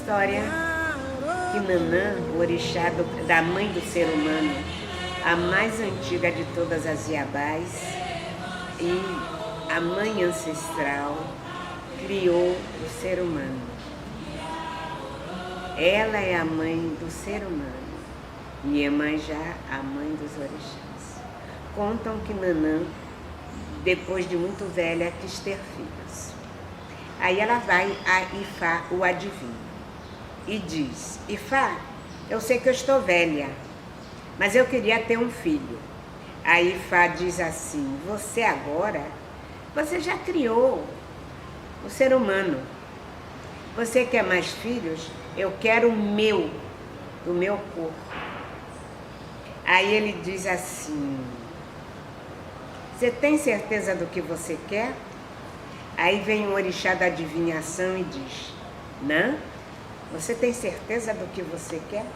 história que Nanã, o orixá da mãe do ser humano, a mais antiga de todas as Iabás e a mãe ancestral, criou o ser humano. Ela é a mãe do ser humano, Iemanjá, a mãe dos orixás. Contam que Nanã, depois de muito velha, quis ter filhos. Aí ela vai a Ifá, o adivinho, e diz: Ifá, eu sei que eu estou velha, mas eu queria ter um filho. Aí Ifá diz assim: você agora, você já criou o ser humano. Você quer mais filhos? Eu quero o meu, do meu corpo. Aí ele diz assim: você tem certeza do que você quer? Aí vem o orixá da adivinhação e diz: não? Você tem certeza do que você quer?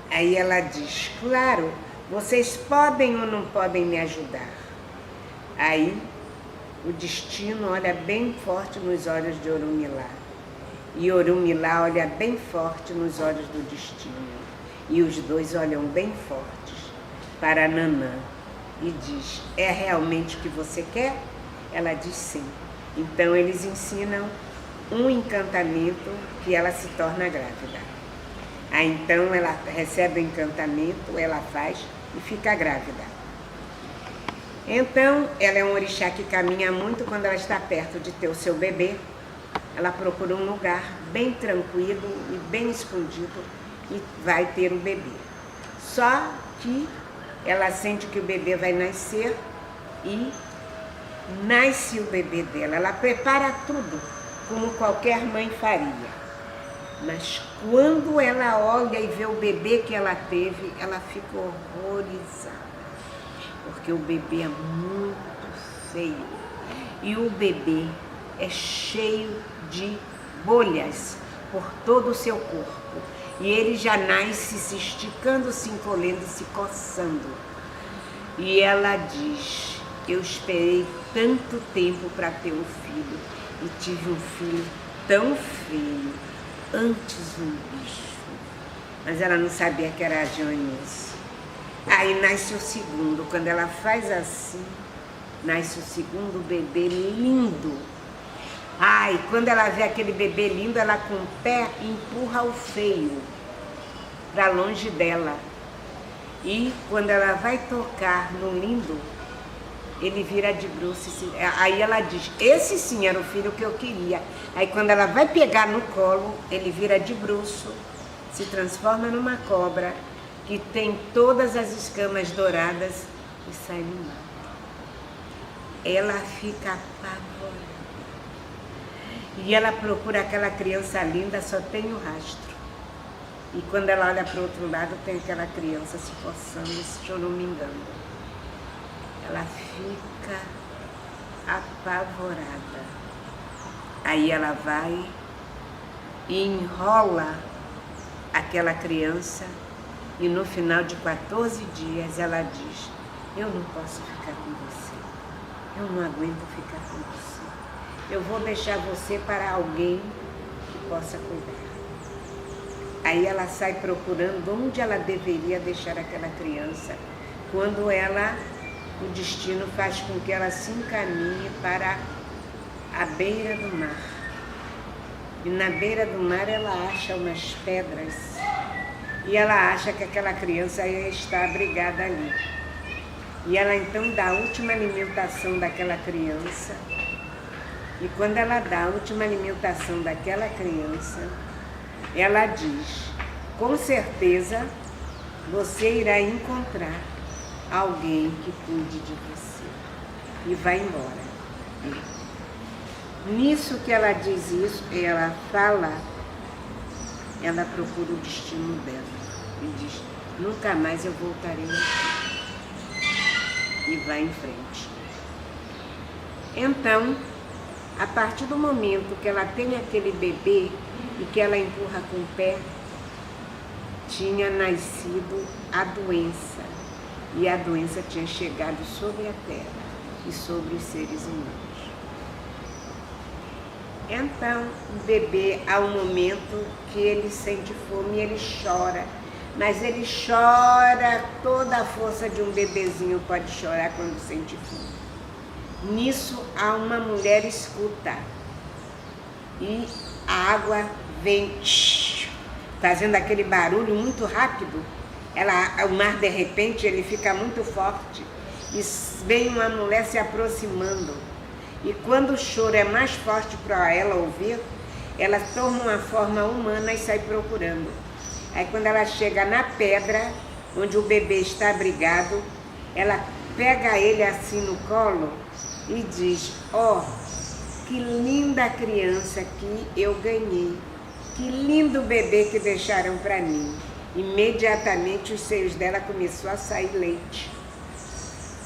Aí ela diz: claro, vocês podem ou não podem me ajudar? Aí o destino olha bem forte nos olhos de Orunmilá. E Orunmilá olha bem forte nos olhos do destino. E os dois olham bem fortes para Nanã e diz: é realmente o que você quer? Ela diz sim. Então eles ensinam um encantamento que ela se torna grávida. Aí então ela recebe o encantamento, ela faz e fica grávida. Então ela é um orixá que caminha muito quando ela está perto de ter o seu bebê. Ela procura um lugar bem tranquilo e bem escondido e vai ter o bebê. Só que ela sente que o bebê vai nascer e nasce o bebê dela. Ela prepara tudo, como qualquer mãe faria. Mas quando ela olha e vê o bebê que ela teve, ela fica horrorizada. Porque o bebê é muito feio. E o bebê é cheio de bolhas por todo o seu corpo. E ele já nasce se esticando, se encolhendo, se coçando. E ela diz: eu esperei tanto tempo para ter um filho e tive um filho tão feio, antes um bicho. Mas ela não sabia que era Jones. Aí nasce o segundo. Quando ela faz assim, nasce o segundo bebê lindo. Ai, quando ela vê aquele bebê lindo, ela com o pé empurra o feio para longe dela. E quando ela vai tocar no lindo, ele vira de bruços. Aí ela diz: esse sim era o filho que eu queria. Aí quando ela vai pegar no colo, ele vira de bruço, se transforma numa cobra que tem todas as escamas douradas e sai no mar. Ela fica apavorada. E ela procura aquela criança linda, só tem o rastro. E quando ela olha para o outro lado, tem aquela criança se coçando, se eu não me engano. Ela fica apavorada. Aí ela vai e enrola aquela criança e no final de 14 dias ela diz: eu não posso ficar com você. Eu não aguento ficar com você. Eu vou deixar você para alguém que possa cuidar. Aí ela sai procurando onde ela deveria deixar aquela criança, quando o destino faz com que ela se encaminhe para a beira do mar. E na beira do mar ela acha umas pedras e ela acha que aquela criança está abrigada ali. E ela então dá a última alimentação daquela criança. E quando ela dá a última alimentação daquela criança, ela diz: com certeza você irá encontrar alguém que cuide de você. E vai embora. Nisso que ela diz isso, ela fala, ela procura o destino dela. E diz: nunca mais eu voltarei aqui. E vai em frente. Então, a partir do momento que ela tem aquele bebê e que ela empurra com o pé, tinha nascido a doença. E a doença tinha chegado sobre a terra e sobre os seres humanos. Então, o bebê, há um momento que ele sente fome e ele chora. Mas ele chora, toda a força de um bebezinho pode chorar quando sente fome. Nisso, há uma mulher escuta. E a água vem fazendo aquele barulho muito rápido. O mar, de repente, ele fica muito forte. E vem uma mulher se aproximando. E quando o choro é mais forte para ela ouvir, ela toma uma forma humana e sai procurando. Aí quando ela chega na pedra, onde o bebê está abrigado, ela pega ele assim no colo e diz: ó, que linda criança que eu ganhei, que lindo bebê que deixaram para mim. Imediatamente os seios dela começou a sair leite.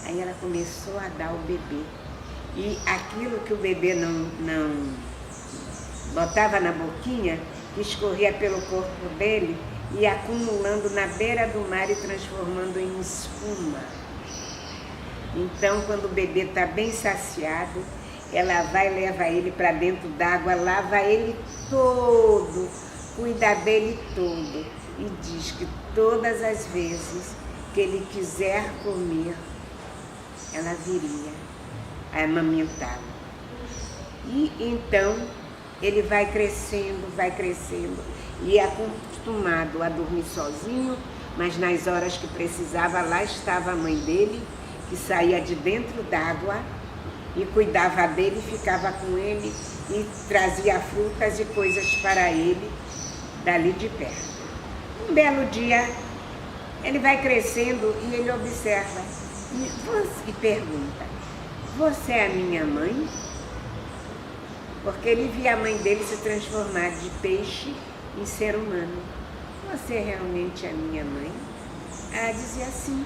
Aí ela começou a dar o bebê. E aquilo que o bebê não botava na boquinha, que escorria pelo corpo dele, ia acumulando na beira do mar e transformando em espuma. Então, quando o bebê está bem saciado, ela vai, leva ele para dentro d'água, lava ele todo, cuida dele todo. E diz que todas as vezes que ele quiser comer, ela viria a amamentá-lo. E então ele vai crescendo, e é acostumado a dormir sozinho, mas nas horas que precisava, lá estava a mãe dele, que saía de dentro d'água e cuidava dele, ficava com ele e trazia frutas e coisas para ele dali de perto. Um belo dia, ele vai crescendo e ele observa e pergunta: você é a minha mãe? Porque ele via a mãe dele se transformar de peixe em ser humano. Você realmente é a minha mãe? Ela dizia sim.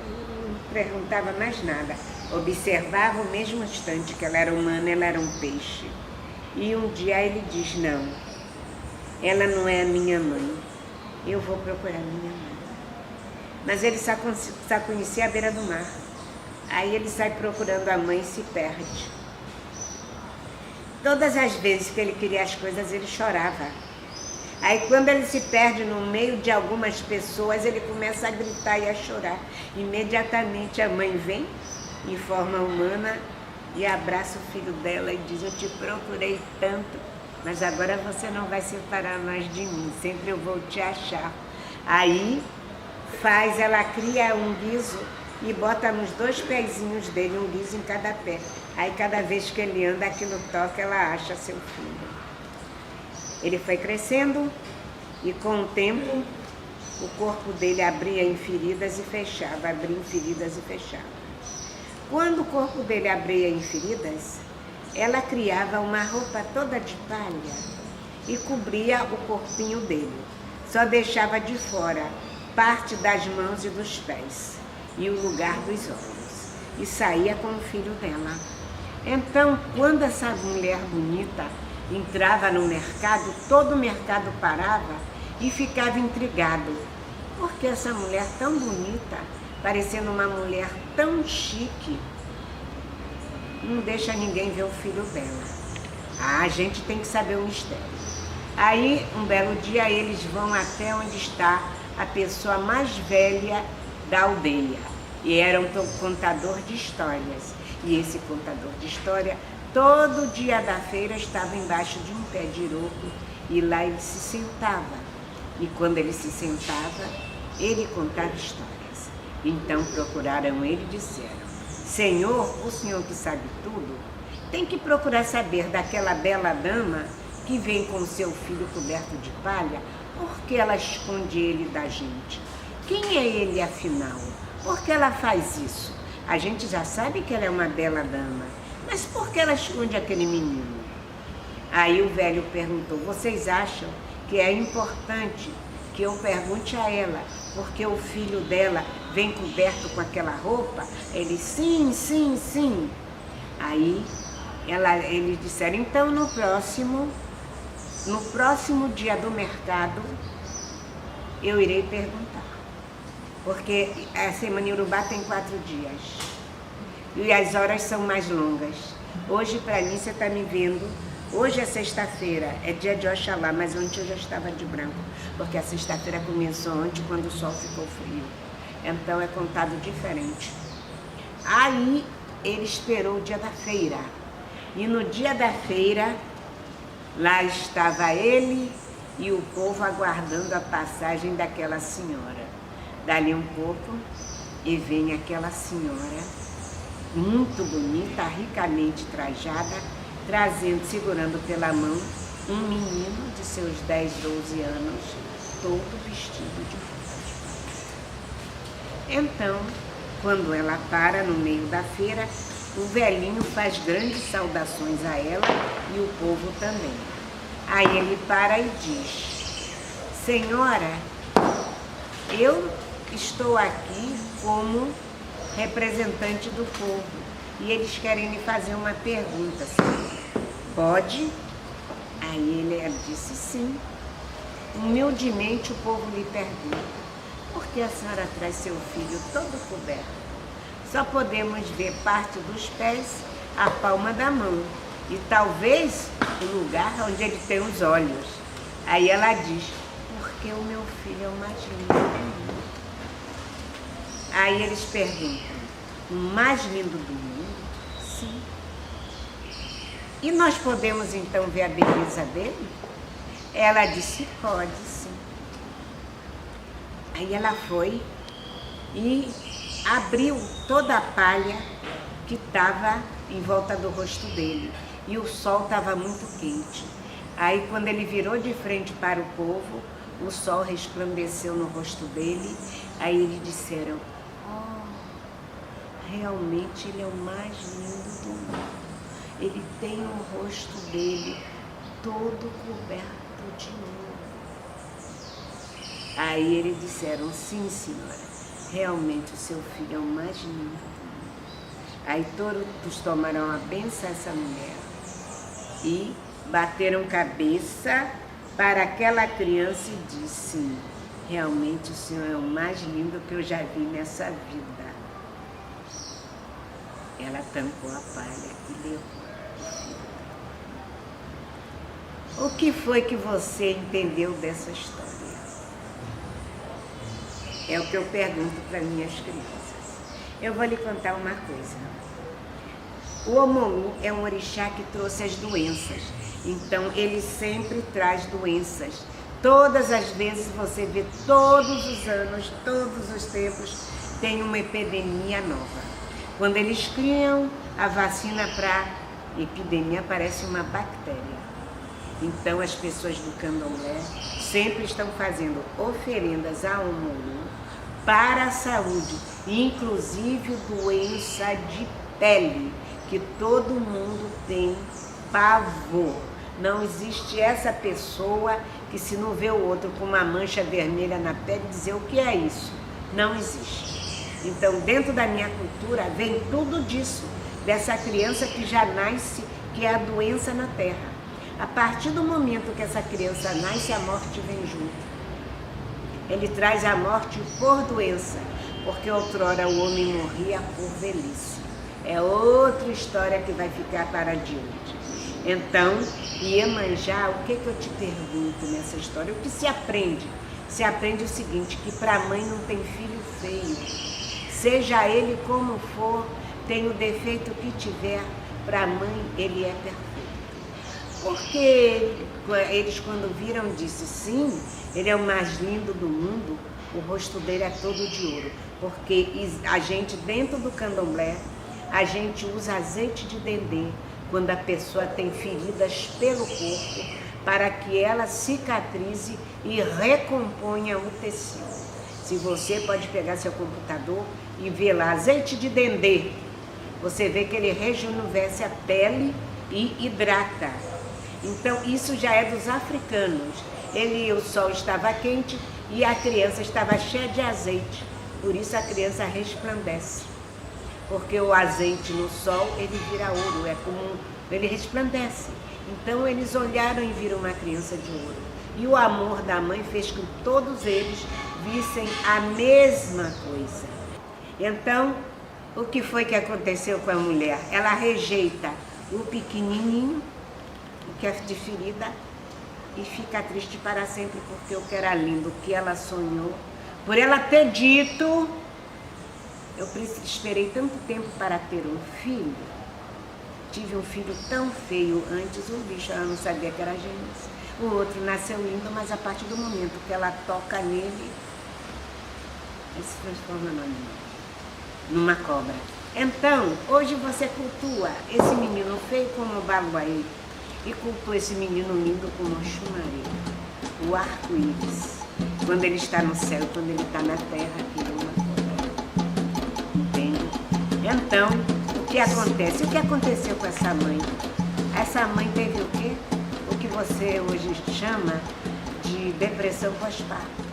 Não perguntava mais nada. Observava o mesmo instante que ela era humana, ela era um peixe. E um dia ele diz: não, ela não é a minha mãe. Eu vou procurar minha mãe. Mas ele só conhecia a beira do mar. Aí ele sai procurando a mãe e se perde. Todas as vezes que ele queria as coisas, ele chorava. Aí quando ele se perde no meio de algumas pessoas, ele começa a gritar e a chorar. Imediatamente a mãe vem, em forma humana, e abraça o filho dela e diz: eu te procurei tanto, mas agora você não vai separar mais de mim, sempre eu vou te achar. Aí ela cria um guiso e bota nos 2 pezinhos dele, um guiso em cada pé. Aí cada vez que ele anda, aquilo toca, ela acha seu filho. Ele foi crescendo e com o tempo o corpo dele abria em feridas e fechava, abria em feridas e fechava. Quando o corpo dele abria em feridas, ela criava uma roupa toda de palha e cobria o corpinho dele. Só deixava de fora parte das mãos e dos pés e o lugar dos olhos. E saía com o filho dela. Então, quando essa mulher bonita entrava no mercado, todo o mercado parava e ficava intrigado. Por que essa mulher tão bonita, parecendo uma mulher tão chique, não deixa ninguém ver o filho dela? A gente tem que saber o mistério. Aí, um belo dia, eles vão até onde está a pessoa mais velha da aldeia. E era um contador de histórias. E esse contador de história, todo dia da feira, estava embaixo de um pé de iroco e lá ele se sentava. E quando ele se sentava, ele contava histórias. Então procuraram ele e disseram: Senhor, o senhor que sabe tudo, tem que procurar saber daquela bela dama que vem com seu filho coberto de palha, por que ela esconde ele da gente? Quem é ele, afinal? Por que ela faz isso? A gente já sabe que ela é uma bela dama, mas por que ela esconde aquele menino? Aí o velho perguntou: vocês acham que é importante que eu pergunte a ela porque o filho dela vem coberto com aquela roupa? Ele: sim, sim, sim. Aí eles disseram: então no próximo dia do mercado eu irei perguntar. Porque a Semana Iorubá tem 4 dias e as horas são mais longas. Hoje, para mim, você está me vendo. Hoje é sexta-feira, é dia de Oxalá, mas ontem eu já estava de branco, porque a sexta-feira começou ontem, quando o sol ficou frio. Então é contado diferente. Aí ele esperou o dia da feira. E no dia da feira, lá estava ele e o povo aguardando a passagem daquela senhora. Dali um pouco, e vem aquela senhora, muito bonita, ricamente trajada, segurando pela mão um menino de seus 10, 12 anos, todo vestido de rosa. Então, quando ela para no meio da feira, o velhinho faz grandes saudações a ela e o povo também. Aí ele para e diz: Senhora, eu estou aqui como representante do povo e eles querem me fazer uma pergunta, senhora. Pode? Aí ela disse sim. Humildemente o povo lhe pergunta: por que a senhora traz seu filho todo coberto? Só podemos ver parte dos pés, a palma da mão e talvez o lugar onde ele tem os olhos. Aí ela diz: porque o meu filho é o mais lindo do mundo. Aí eles perguntam: o mais lindo do mundo? Sim. E nós podemos então ver a beleza dele? Ela disse: pode sim. Aí ela foi e abriu toda a palha que estava em volta do rosto dele. E o sol estava muito quente. Aí quando ele virou de frente para o povo, o sol resplandeceu no rosto dele. Aí eles disseram: realmente ele é o mais lindo do mundo. Ele tem o rosto dele todo coberto de ouro. Aí eles disseram: sim, senhora, realmente o seu filho é o mais lindo do mundo. Aí todos tomaram a bênção a essa mulher e bateram cabeça para aquela criança e disse: realmente o senhor é o mais lindo que eu já vi nessa vida. Ela tampou a palha e levou o filho. O que foi que você entendeu dessa história? É o que eu pergunto para minhas crianças. Eu vou lhe contar uma coisa. O Omolu é um orixá que trouxe as doenças. Então, ele sempre traz doenças. Todas as vezes você vê, todos os anos, todos os tempos, tem uma epidemia nova. Quando eles criam a vacina para epidemia, aparece uma bactéria. Então, as pessoas do candomblé sempre estão fazendo oferendas a Omolu para a saúde, inclusive doença de pele, que todo mundo tem pavor. Não existe essa pessoa que, se não vê o outro com uma mancha vermelha na pele, dizer: o que é isso? Não existe. Então, dentro da minha cultura, vem tudo disso, dessa criança que já nasce, que é a doença na terra. A partir do momento que essa criança nasce, a morte vem junto. Ele traz a morte por doença, porque outrora o homem morria por velhice. É outra história que vai ficar para adiante. Então, Iemanjá, o que eu te pergunto nessa história? O que se aprende? Se aprende o seguinte, que para a mãe não tem filho feio. Seja ele como for, tem o defeito que tiver, para a mãe ele é perfeito. Porque eles, quando viram, disse: sim, ele é o mais lindo do mundo, o rosto dele é todo de ouro. Porque a gente, dentro do candomblé, a gente usa azeite de dendê quando a pessoa tem feridas pelo corpo, para que ela cicatrize e recomponha o tecido. Se você pode pegar seu computador e ver lá, azeite de dendê, você vê que ele rejuvenesce a pele e hidrata. Então, isso já é dos africanos. O sol estava quente e a criança estava cheia de azeite. Por isso a criança resplandece. Porque o azeite no sol, ele vira ouro, ele resplandece. Então, eles olharam e viram uma criança de ouro. E o amor da mãe fez com que todos eles vissem a mesma coisa. Então, o que foi que aconteceu com a mulher? Ela rejeita o pequenininho, que é de ferida, e fica triste para sempre porque o que era lindo, o que ela sonhou, por ela ter dito, eu esperei tanto tempo para ter um filho, tive um filho tão feio antes, um bicho, ela não sabia que era Gêmeos. O outro nasceu lindo, mas a partir do momento que ela toca nele, ele se transforma numa cobra. Então, hoje você cultua esse menino feio como o Baluaê e cultua esse menino lindo como o Xumaré, o arco-íris. Quando ele está no céu, quando ele está na terra, aquilo é uma cobra. Entende? Então, o que acontece? O que aconteceu com essa mãe? Essa mãe teve o quê? O que você hoje chama de depressão pós-parto.